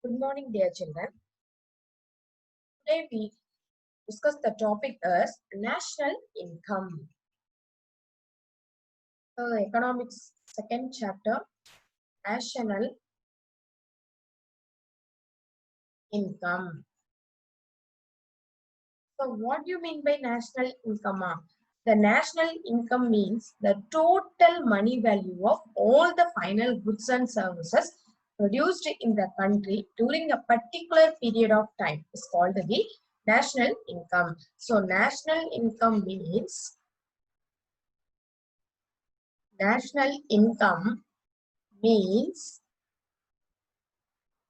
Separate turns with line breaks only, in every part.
Good morning, dear children. Today we discuss the topic as national income. So, economics second chapter, national income. So, what do you mean by national income? The national income means the total money value of all the final goods and services produced in the country during a particular period of time is called the national income. So, national income means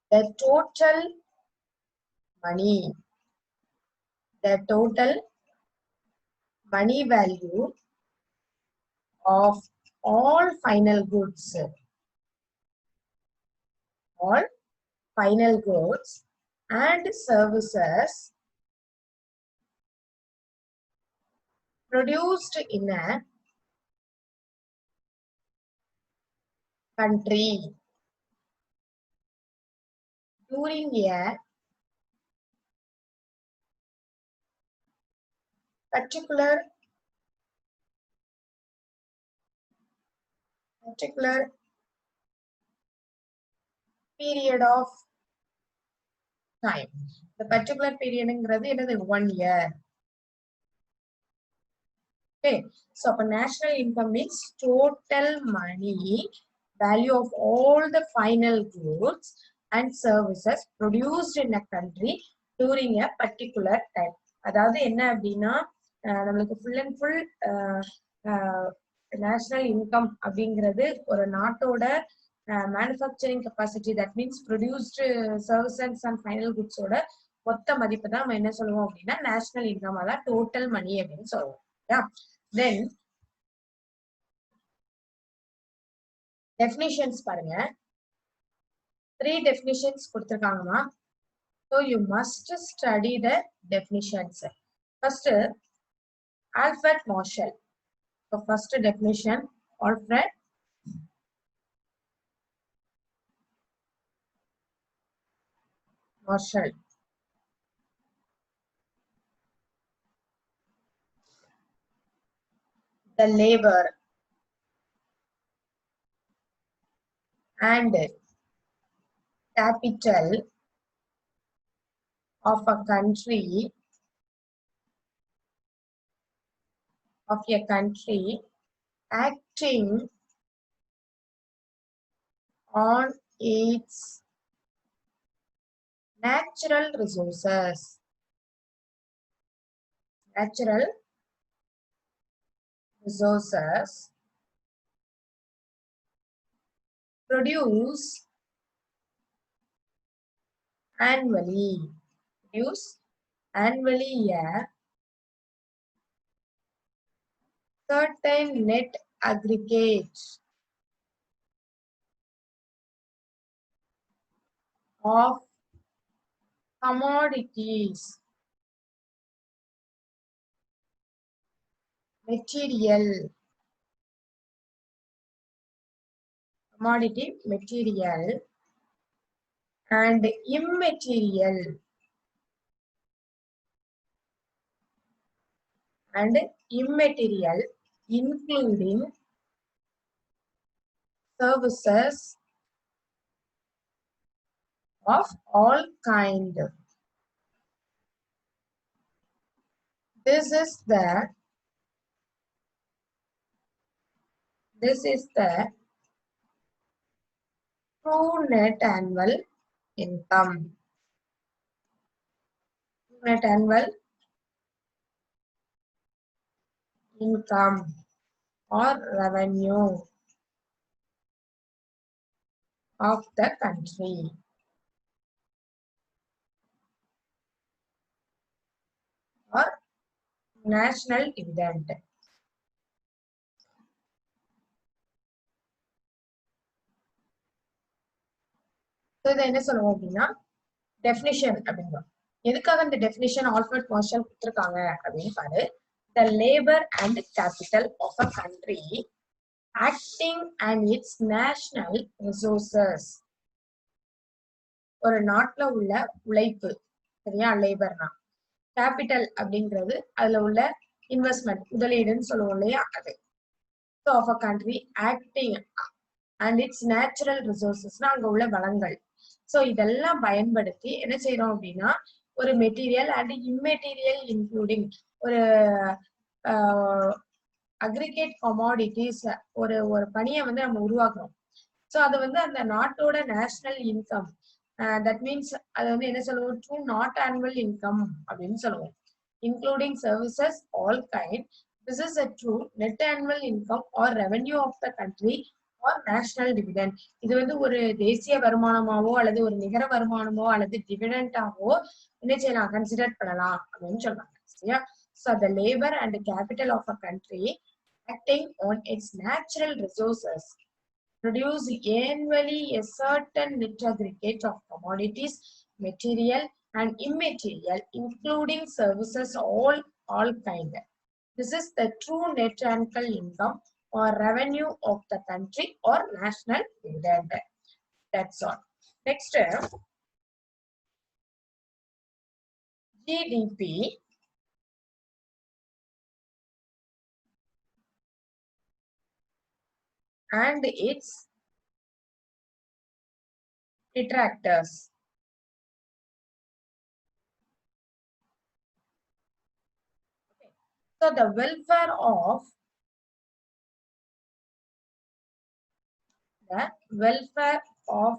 the total money, the total money value of all final goods and services produced in a country during a particular period of time. The particular period is 1 year. Okay, so national income means total money value of all the final goods and services produced in a country during a particular time. அதாவது என்ன அப்படின்னா நம்மளுக்கு full and full national income அப்படிங்கிறது ஒரு நாட்டோட manufacturing capacity, that means produced services and final goods ஓட மொத்த மதிப்பு தான் நம்ம என்ன சொல்லுவோம் அப்படின்னா national income, அதான் total money அப்படின்னு சொல்லுவோம். Yeah. Then definitions பாருங்க, 3 definitions கொடுத்திருக்காங்கமா. So you must study the definitions. First, Alfred Marshall. So first definition, Alfred Marshall. The labor and capital of a country acting on its natural resources produce annually a certain net aggregate of commodities, material and immaterial including services of all kind. This is the true net annual income. Net annual income or revenue of the country. Or national dividend. So இதை என்ன சொல்லுவோம் அப்படின்னா definition அப்படிங்கிறோம். எதுக்காக இந்த definition Alfred marshal கொடுத்திருக்காங்க அப்படின்னு பாரு. The labor and capital of a country acting on its national resources. ஒரு நாட்டுல உள்ள உழைப்பு, சரியா? லேபர்னா கேபிட்டல் அப்படிங்கிறது அதுல உள்ள இன்வெஸ்ட்மெண்ட், முதலீடுன்னு சொல்லுவோம் இல்லையா? அது of a country acting and its natural ரிசோர்சஸ்னா அங்க உள்ள வளங்கள். ஸோ இதெல்லாம் பயன்படுத்தி என்ன செய்யறோம் அப்படின்னா, ஒரு மெட்டீரியல் அண்ட் இம்மெட்டீரியல் இன்க்ளூடிங் ஒரு அக்ரிகேட் கமாடிட்டிஸ், ஒரு ஒரு பணியை வந்து நம்ம உருவாக்குறோம். ஸோ அது வந்து அந்த நாட்டோட நேஷனல் இன்கம், தட் மீன்ஸ் அது வந்து என்ன சொல்லுவோம், ட்ரூ நாட் ஆனுவல் இன்கம் அப்படின்னு சொல்லுவோம். Including services all kind, this is a true net annual income or revenue of the country or national dividend. இது வந்து ஒரு தேசிய வருமானமாவோ அல்லது ஒரு நிகர வருமானமோ அல்லது டிவிடெண்டாவோ என்ன செய்யலாம், கன்சிடர் பண்ணலாம் அப்படின்னு சொல்றாங்க, சரியா? So the labor and capital of a country acting on its natural resources produce annually a certain net aggregate of commodities, material and immaterial, including services all kind. This is the true net annual income or revenue of the country or national dividend. That's all. Next, GDP and its detractors. So the welfare of a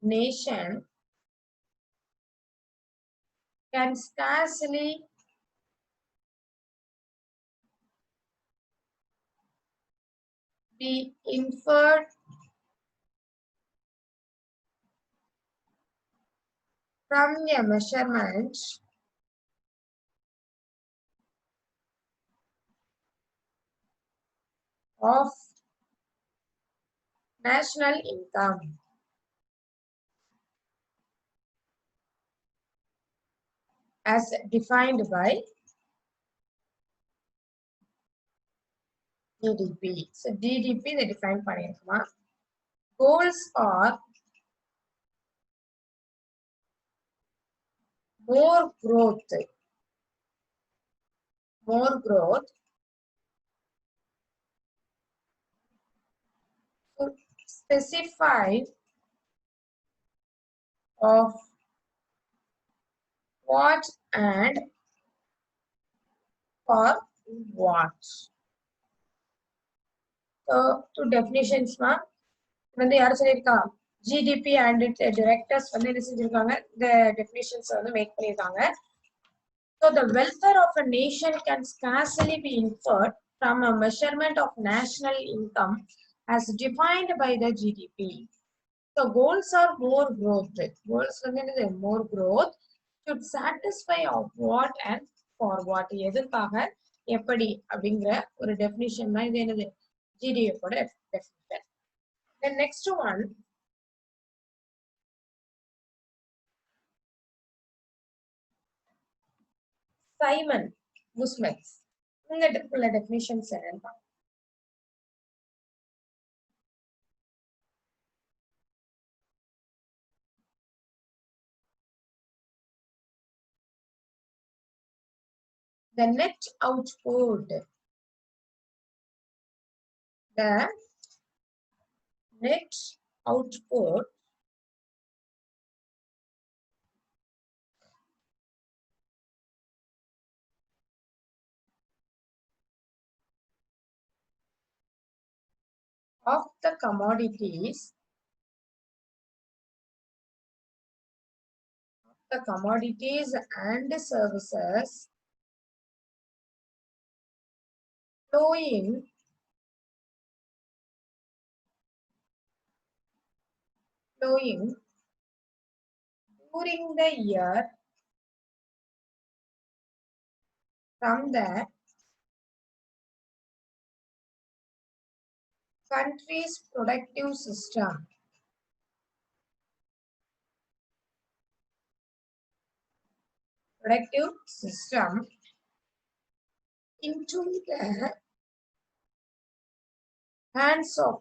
nation can scarcely be inferred from a measurement of national income as defined by GDP. So GDP they define பண்ணிருக்குமா. Goals are more growth specified of what and for what. So two definitions ma வந்து யார் சொல்லிருக்கா, GDP and its directors வந்து என்ன செஞ்சிருக்காங்க, இந்த definitions வந்து make பண்ணிருக்காங்க. So the welfare of a nation can scarcely be inferred from a measurement of national income as defined by the GDP. So goals are more growth. Goals வந்து என்னது, more growth should satisfy of what and for what. எதுக்காக எப்படி அப்படிங்கிற ஒரு definition தான் இது என்னது, GDP ஓட definition. The next one, Simon Musmets. உள்ள டெஃபினிஷன்ஸ் என்னன்னு. The net output. The net output of the commodities and services flowing during the year from the country's productive system into the hands of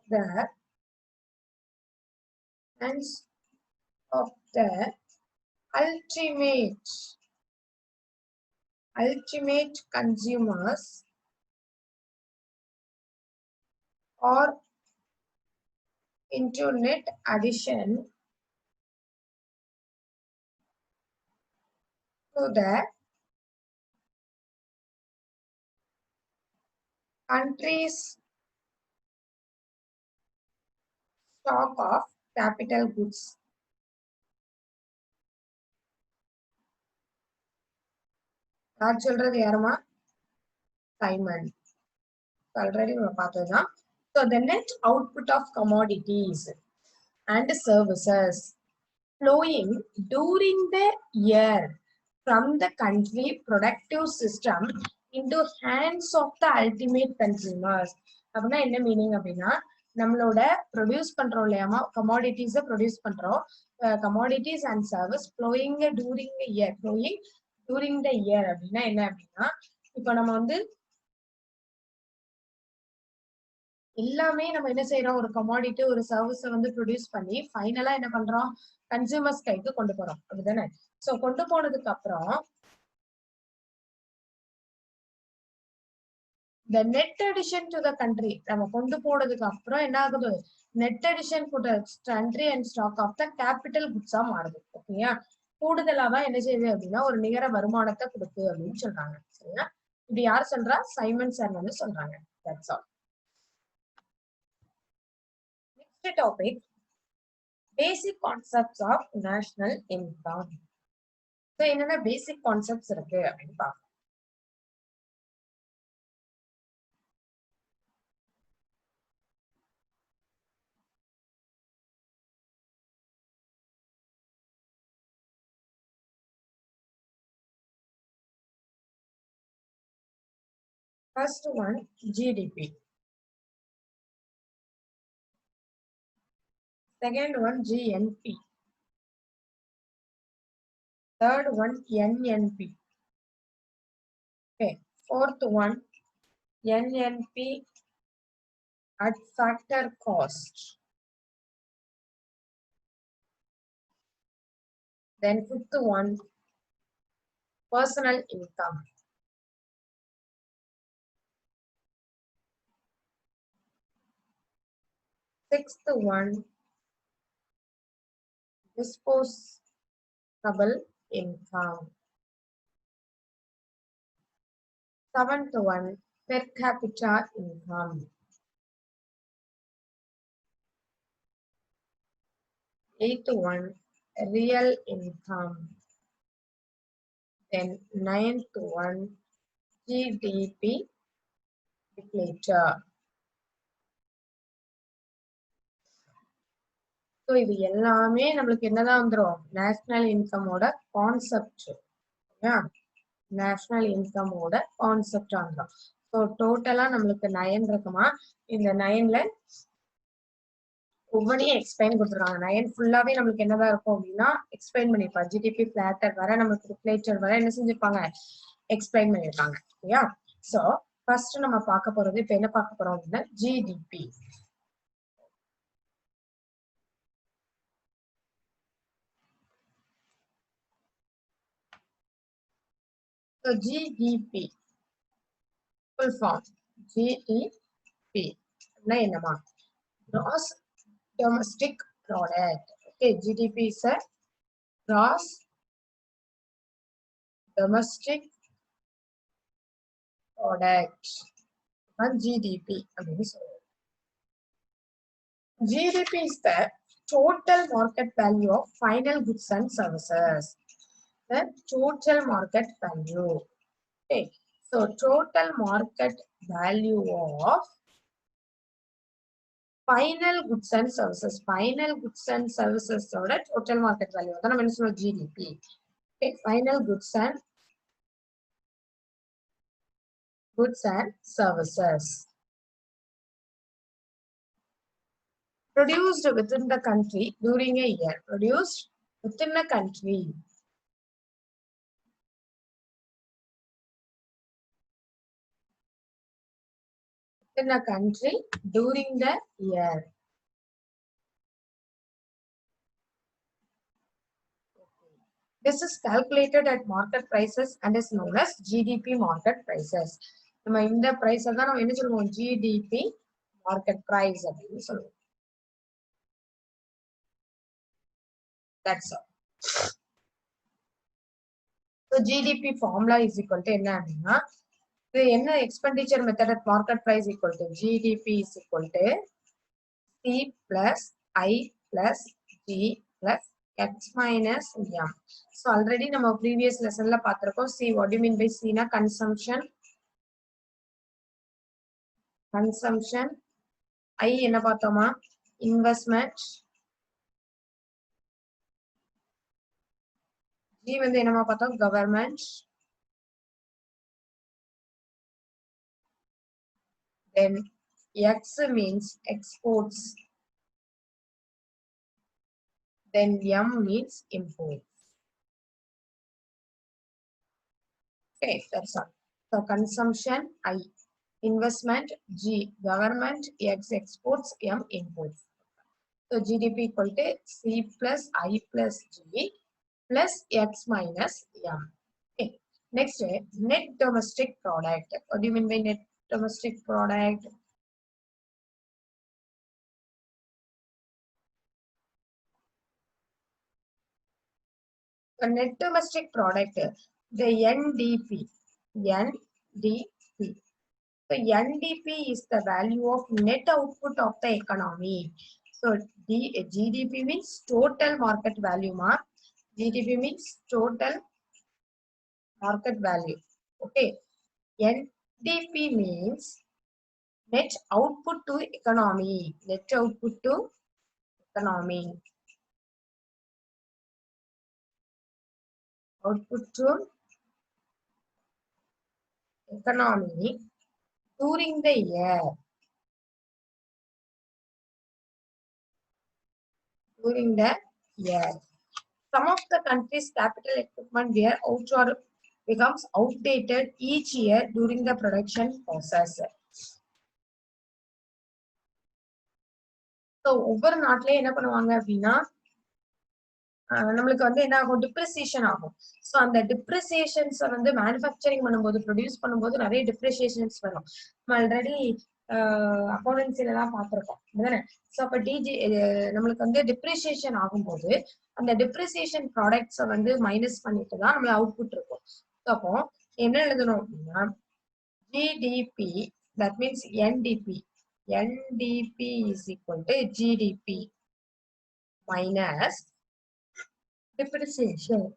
of the ultimate consumers or into net addition to the country's stock of capital goods. யார் சொல்றது யாருமா? Simon. Already நம்ம பார்த்ததுதான். So the net output of commodities and services flowing during the year from the country productive system into hands of the ultimate consumers. அப்படின்னா என்ன meaning அப்படின்னா, நம்மளோட produce பண்றோம் இல்லையாமா, கமாடிட்டிஸை ப்ரொடியூஸ் பண்றோம். Commodities and service flowing during the year. Flowing during the year அப்படின்னா என்ன அப்படின்னா, இப்போ நம்ம வந்து எல்லாமே நம்ம என்ன செய்யறோம், ஒரு கமாடிட்டி ஒரு சர்வீஸை வந்து ப்ரொடியூஸ் பண்ணி ஃபைனலா என்ன பண்றோம், கன்சியூமர்ஸ் கைக்கு கொண்டு போறோம். அப்படிதானே? சோ கொண்டு போனதுக்கு அப்புறம் the net addition to the country, நம்ம கொண்டு போனதுக்கு அப்புறம் என்ன ஆகுது, net addition to the country and stock of the capital goods ஆ மாறுது. ஓகேயா? கூடுதலாதான் என்ன செய்யுது அப்படின்னா ஒரு நிகர வருமானத்தை கொடுக்கு அப்படின்னு சொல்றாங்க. சரிங்களா? இது யார் சொல்றா? சைமன் சார் வந்து சொல்றாங்க. That's all. Next topic, basic concepts of national income. So என்னென்ன basic concepts இருக்கு அப்படின்னு பார்ப்போம். First one, GDP. Second one, GNP. Third one, NNP. Okay. Fourth one, NNP at factor cost. Then fifth one, personal income. Sixth one, disposable income. Seventh one, per capita income. Eighth one, real income. Then ninth one, GDP deflator. So இது எல்லாமே நம்மளுக்கு என்னதான் வந்துரும், national இன்கமோட concept. National இன்கமோட concept வந்துடும். So டோட்டலா நம்மளுக்கு 9 இருக்குமா. இந்த 9ல ஒவ்வொன்றையும் எக்ஸ்பிளைன் கொடுத்துருக்காங்க. 9 ஃபுல்லாவே நம்மளுக்கு என்னதான் இருக்கும் அப்படின்னா எக்ஸ்பிளைன் பண்ணிருப்பாங்க. ஜிடிபி பிளாட்டர் வர நம்மளுக்கு ரிஃப்ளேக்டர் வர என்ன செஞ்சிருப்பாங்க, எக்ஸ்பிளைன் பண்ணிருக்காங்க. ஓகேயா? ஸோ ஃபர்ஸ்ட் நம்ம பார்க்க போறது, இப்ப என்ன பார்க்க போறோம் அப்படின்னா GDP. So GDP full form, GDP அப்படின்னா என்னமா, gross domestic product. Okay, GDP is a gross domestic product and GDP அப்படின்னு சொல்லுவோம். GDP is the total market value of final goods and services. The total market value. Okay, so total market value of final goods and services. Final goods and services ஓட total market value தான் நம்ம என்ன சொல்றோம், GDP. Okay, final goods and services produced within the country during a year. Produced within a country. Within a country during the year. This is calculated at market prices and is known as GDP market prices. நம்ம இந்த price தான் நம்ம என்ன சொல்லுவோம், GDP market price அப்படின்னு சொல்லுவோம். That's all. So GDP formula is equal to என்ன அப்படின்னா, இது என்ன expenditure method at market price equal to GDP is equal to C plus I plus G plus X minus M. So already நம்ம previous lessonல பார்த்திருக்கோம். C, what do you mean by C na? Consumption. I என்ன பார்த்தோமா? Investment. G வந்து என்னமா பார்த்தோம்? Government. Then X means exports. Then M means imports. Okay, that's all. So consumption I, investment G, government X, exports M, imports. So GDP equal to C plus I plus G plus X minus M. Okay. Next, net domestic product. What do you mean by net domestic product? A net domestic product, the NDP. NDP. So NDP is the value of net output of the economy. So GDP means total market value. GDP means total market value. Okay. NDP means net output to economy. Net output to economy. Output to economy during the year. During the year. Some of the countries' capital equipment wear out or becomes outdated each year during the production process. So, ஒவ்வொரு நாட்டிலே என்ன பண்ணுவாங்க அப்படின்னா, நம்மளுக்கு வந்து என்ன ஆகும், depreciation ஆகும். ஸோ அந்த டிப்ரிசியேஷன்ஸை வந்து மேனுஃபேக்சரிங் பண்ணும்போது, ப்ரொடியூஸ் பண்ணும்போது நிறைய டிப்ரிசியேஷன்ஸ் வரும். நம்ம ஆல்ரெடி அக்கௌண்டன்சில தான் பார்த்துருக்கோம் அப்படிதானே. ஸோ அப்போ நம்மளுக்கு வந்து டிப்ரிசியேஷன் ஆகும்போது அந்த டிப்ரிசியேஷன் ப்ராடக்ட்ஸை வந்து மைனஸ் பண்ணிட்டு தான் நம்மள அவுட்புட் இருக்கும். ஸோ அப்போ என்ன எழுதணும் அப்படின்னா, GDP, that means NDB. NDB is equal to GDP minus depreciation.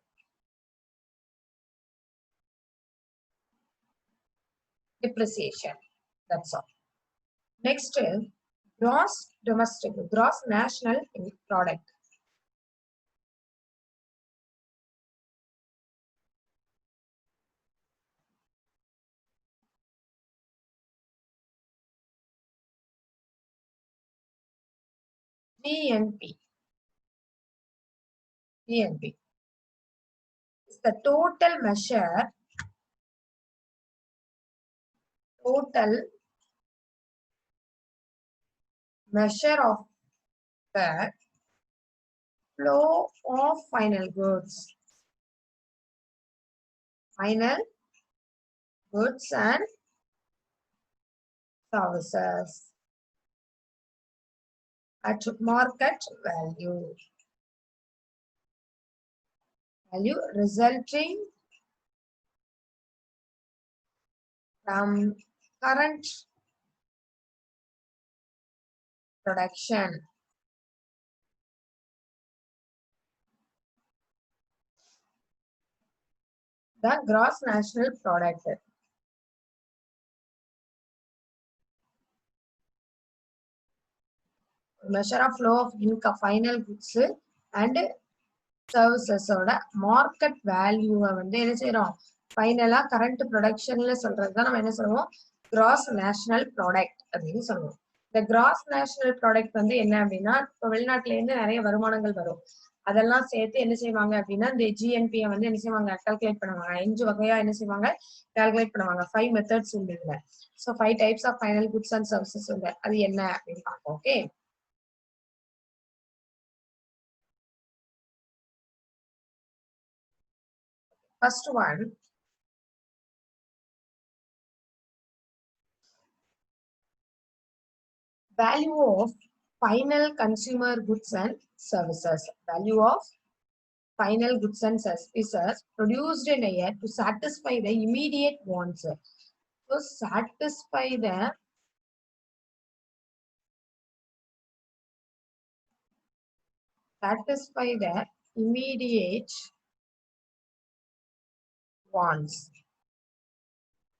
Depreciation. That's all. Next, gross domestic, gross national product. GNP. GNP is the total measure of the flow of final goods. Final goods and services at market value. Value resulting from current production. The gross national product. Measure of flow of income, final goods and services ஓட market வேல்யூவை வந்து என்ன செய்யறோம், ஃபைனலா current ப்ரொடக்ஷன்ல சொல்றதுதான் நம்ம என்ன சொல்லுவோம், கிராஸ் நேஷனல் ப்ராடக்ட் அப்படின்னு சொல்லுவோம். இந்த கிராஸ் நேஷனல் ப்ராடக்ட் வந்து என்ன அப்படின்னா, இப்போ வெளிநாட்டுல இருந்து நிறைய வருமானங்கள் வரும், அதெல்லாம் சேர்த்து என்ன செய்வாங்க அப்படின்னா இந்த ஜிஎன்பியை வந்து என்ன செய்வாங்க, கால்குலேட் பண்ணுவாங்க. 5 வகையா என்ன செய்வாங்க, கால்குலேட் பண்ணுவாங்க. 5 மெத்தட்ஸ் உண்டு இதுல. So 5 types of final goods and services உண்டு. அது என்ன அப்படின்னு பார்ப்போம். Okay. First one, value of final consumer goods and services. Value of final goods and services produced in a year to satisfy the immediate wants. So satisfy the immediate wants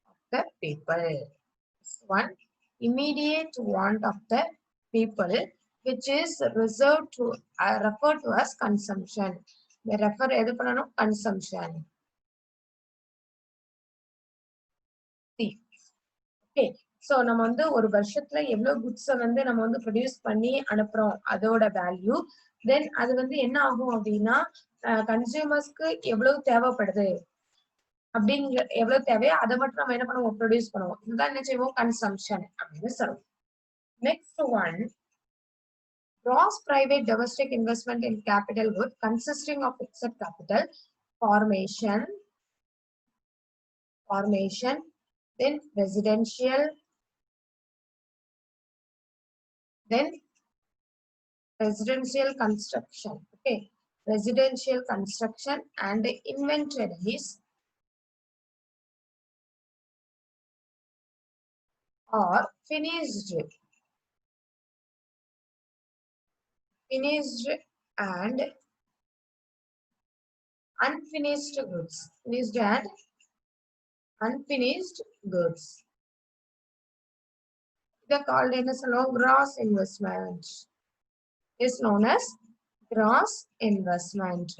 of the people. One, immediate want of the people, which is reserved to referred to as consumption. They refer எது பண்ணணும் consumption. See, okay. So நம்ம வந்து ஒரு வருஷத்துல எவ்வளவு குட்ஸை வந்து நம்ம வந்து ப்ரொடியூஸ் பண்ணி அனுப்புறோம் அதோட வேல்யூ. தென் அது வந்து என்ன ஆகும் அப்படின்னா கன்சியூமர்ஸ்க்கு எவ்வளவு தேவைப்படுது அப்படிங்கிற எவ்வளவு தேவையோ அதை மட்டும் நம்ம என்ன பண்ணுவோம் ப்ரொடியூஸ் பண்ணுவோம். இதுதான் என்ன செய்வோம் கன்சம்ஷன் அப்படின்னு சொல்லுவோம். Next one, gross private domestic investment in capital good consisting of fixed capital, formation, then residential, then residential construction. Okay, residential construction and inventories or finished and unfinished goods. Finished and unfinished goods. They are called in a gross investment. Is known as gross investment.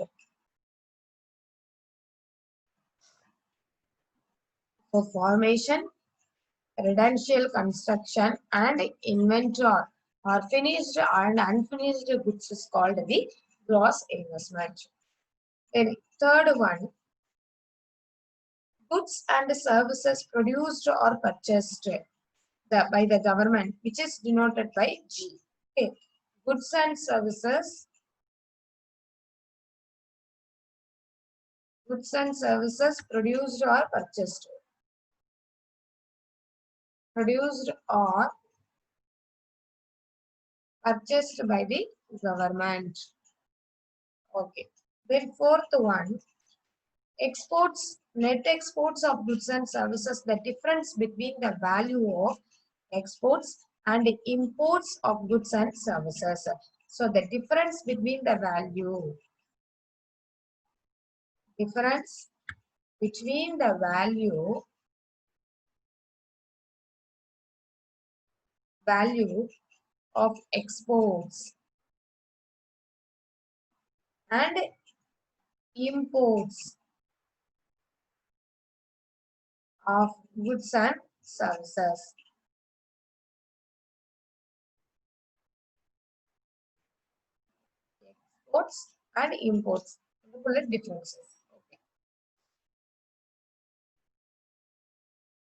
For formation, residential construction and inventory or finished and unfinished goods is called the gross investment. Then third one, goods and services produced or purchased by the government, which is denoted by G. Okay. Goods and services produced or purchased. Produced or purchased by the government. Okay. Then fourth one, exports, net exports of goods and services, the difference between the value of exports and imports of goods and services. So the difference between the value of exports and imports of goods and services. Exports and imports. Differences. Okay.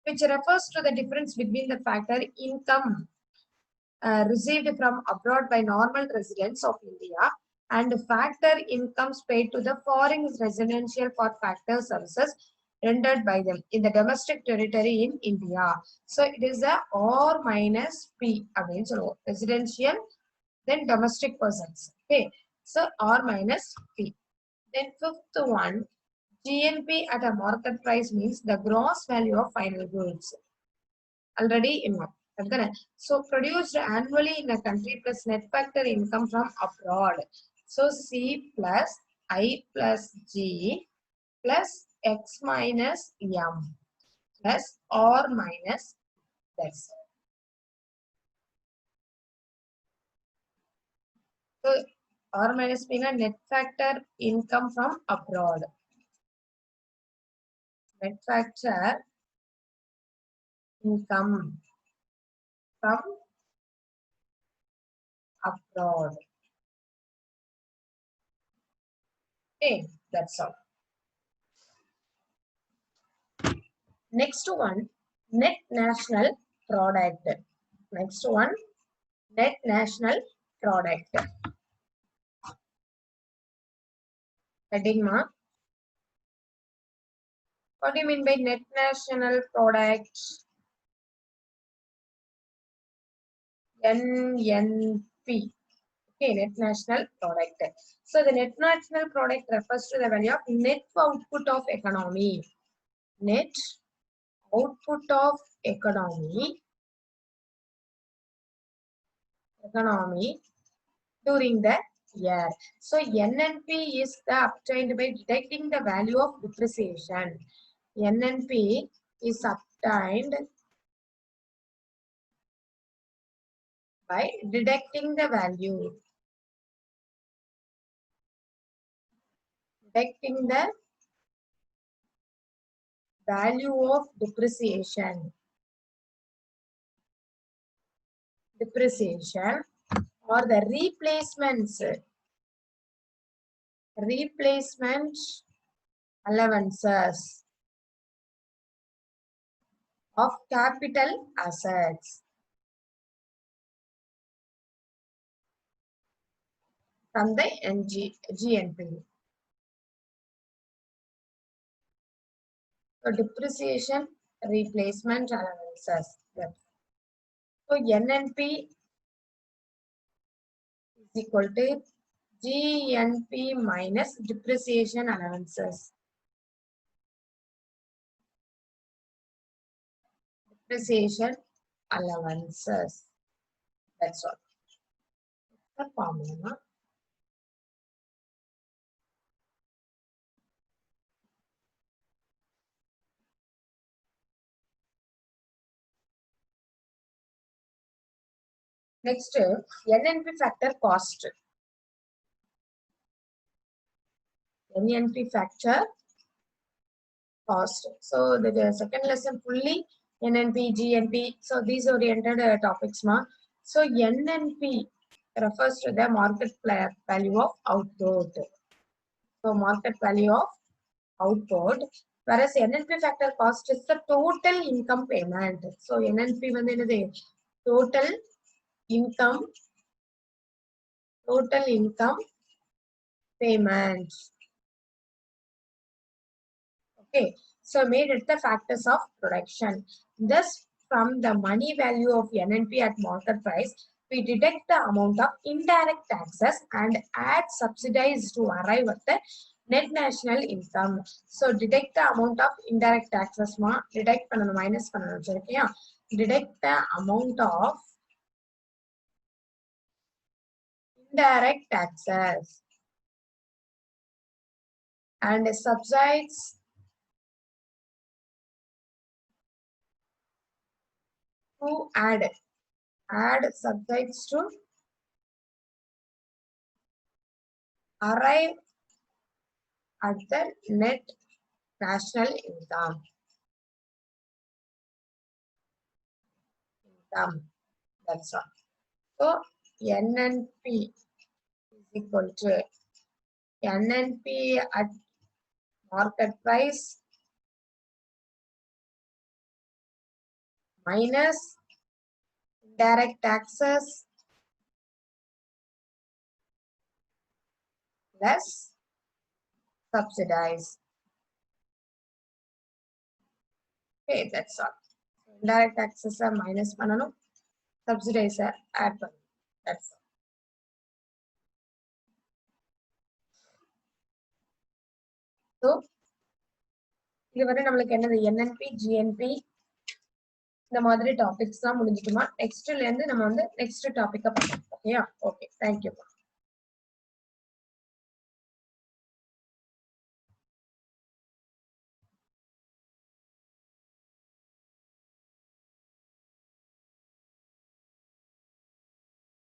Which refers to the difference between the factor income received from abroad by normal residents of India and factor incomes paid to the foreign residential for factor services rendered by them in the domestic territory in India. So it is a R minus P. Again, so residential, then domestic persons. Okay, so R minus P. Then fifth one, GNP at a market price means the gross value of final goods. Already in one. So produced annually in a country plus net factor income from abroad. So C plus I plus G plus X minus M plus R minus this. So R minus P net factor income from abroad. Net factor income from abroad. Okay, that's all. Next one, net national product. Next one, net national product. Heading mark. What do you mean by net national product? NNP. Okay, net national product. So the net national product refers to the value of net output of economy. Net output of economy during the year. So NNP is the obtained by detecting the value of depreciation. NNP is obtained by detecting the value. Detecting the value of depreciation. Depreciation or the replacement allowances of capital assets from the GNP. So depreciation replacement allowances. So NNP is equal to GNP minus depreciation allowances. Depreciation allowances. That's all. The formula. Next, NNP factor cost. NNP factor cost. So the second lesson fully NNP, GNP. So these oriented topics, ma. So NNP refers to the market value of output. So market value of output, whereas NNP factor cost is the total income payment. So NNP வந்து total income payment. Okay, so made it the factors of production. Thus, from the money value of NNP at market price, we deduct the amount of indirect taxes and add subsidies to arrive at the net national income. So deduct the amount of indirect taxes, deduct பண்ணணும் minus பண்ணணும் சரியா? Deduct the amount of indirect taxes and subsidies to add subsidies to arrive at the net national income. That's all. So NNP is equal to NNP at market price minus direct taxes plus subsidies. Okay, that's all. Indirect taxes are minus பண்ணனும், subsidies are add பண்ணனும். That's all. So இதுவரை நம்மளுக்கு என்னது NNP, GNP இந்த மாதிரி டாபிக்ஸ்லாம் முடிஞ்சிட்டுமா. நெக்ஸ்ட்ல இருந்து நம்ம வந்து நெக்ஸ்ட் டாபிக்க பார்ப்போம். ஓகேயா? Okay, thank you.